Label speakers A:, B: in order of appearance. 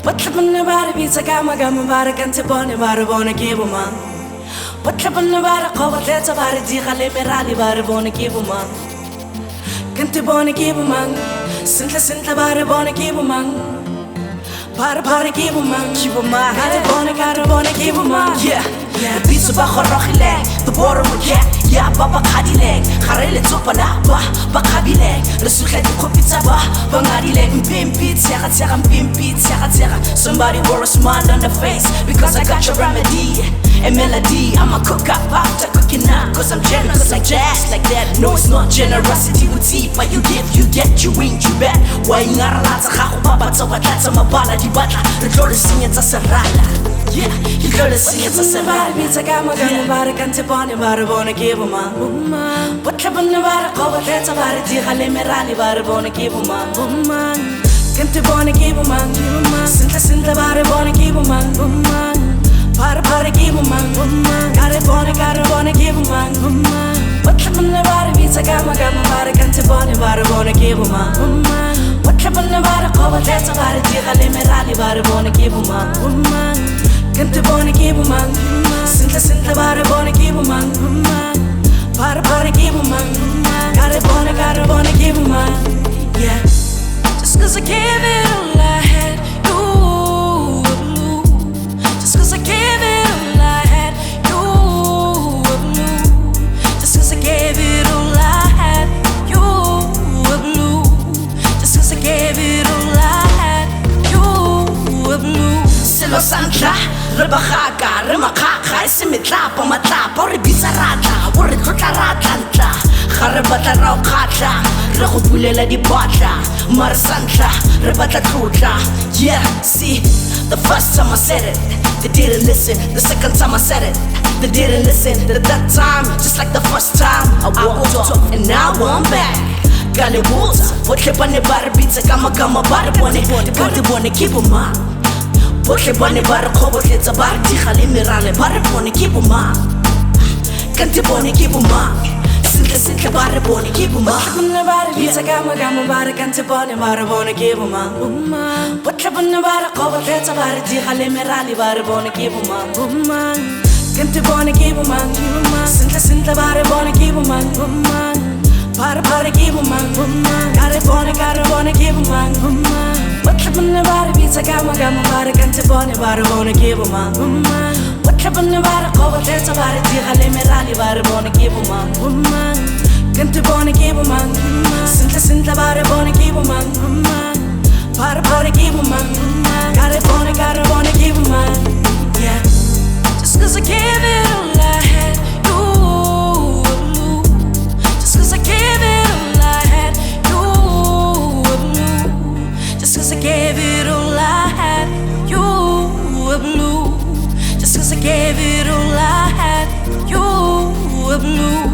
A: Patlapana bara pizza gama bara kante bone bara bone kibu man. Patlapana bara kovateta bara dikhale merali bara bone kibu man. Kante bone kibu man. Sinta bara bone kibu man. Para kibu man. Kibu man. Kare bone kibu man. Yeah. The beats of Bakharakhilek, the border with cat, yeah, Baba Kadilek, Harele Topala, Bakabilek, the Sukhet Kopitaba, Bangadilek, Pimpit, Sarah, Pimpit, Sarah. Somebody wore a smile on the face because I got your remedy. A melody, I'm a cook up after cooking up, cause I'm generous like jazz, like that. No, it's not generosity with tea, but you give, you get, you win, you bet. Why not a lot of Papa, so what that's a mabala, the butler, the Lord is singing to Sarala. Yeah, you gotta see it's a survival. It's a gamma, bara can't bone, bara bone, give a man. What happened about a cover, that's about it, Hale Merali, bara bone, give a man. Can't bone, give a man, Sinta bara bone, give a man. Para give a man, got a bone, give a man. What happened about it, it's a gamma, bara can't bone, give a man. What happened about a cover, that's about it, Hale Merali, bara bone, give a man. Kante bone kibu man, sinta bara bone kibu man, para kibu man, got bone kibu man, yeah. Just cause I gave it all I had, you were blue. Just cause I gave it all I had, you were blue. Just cause I gave it all I had, you were blue. Just cause I gave it all I had, you were blue. Silo Santa. Rebakaka, remakaka, simitla, pamatla, pori bizarata, pori totaratanta, Harabata raukata, Rahupulela di bata, Marsanta, Rebata truta. Yeah, see, the first time I said it, they didn't listen. The second time I said it, they didn't listen. The third time, just like the first time, I walked up and now I'm back. Gale water, what happened about a pizza, gama bar, one, keep on my. Botle bone bara khobotlhetsa ba re digale merale ba re bone ke boma kante bone ke boma sintle ba re bone ke boma botle ba re bitsa gama ba re kante bone ba re bone ke boma botle bone ba re khobotlhetsa ba re digale merale ba re bone ke boma kante bone ke boma sintle ba re bone ke boma para ke boma got bone ke boma. What happened about a pizza gama bara can't bone give a man. What happened about a cover that's about it, Hale Merali, bara bone give a man. Can't bone give a man. Sinta bara bone give a man. Para give a man. Got bone give a man. Yeah. Just cause I gave it all I had, you were blue. Just cause I gave it all I had, you were blue. Just cause I gave it all I had, you were blue. Just cause I gave it all I had, you were blue.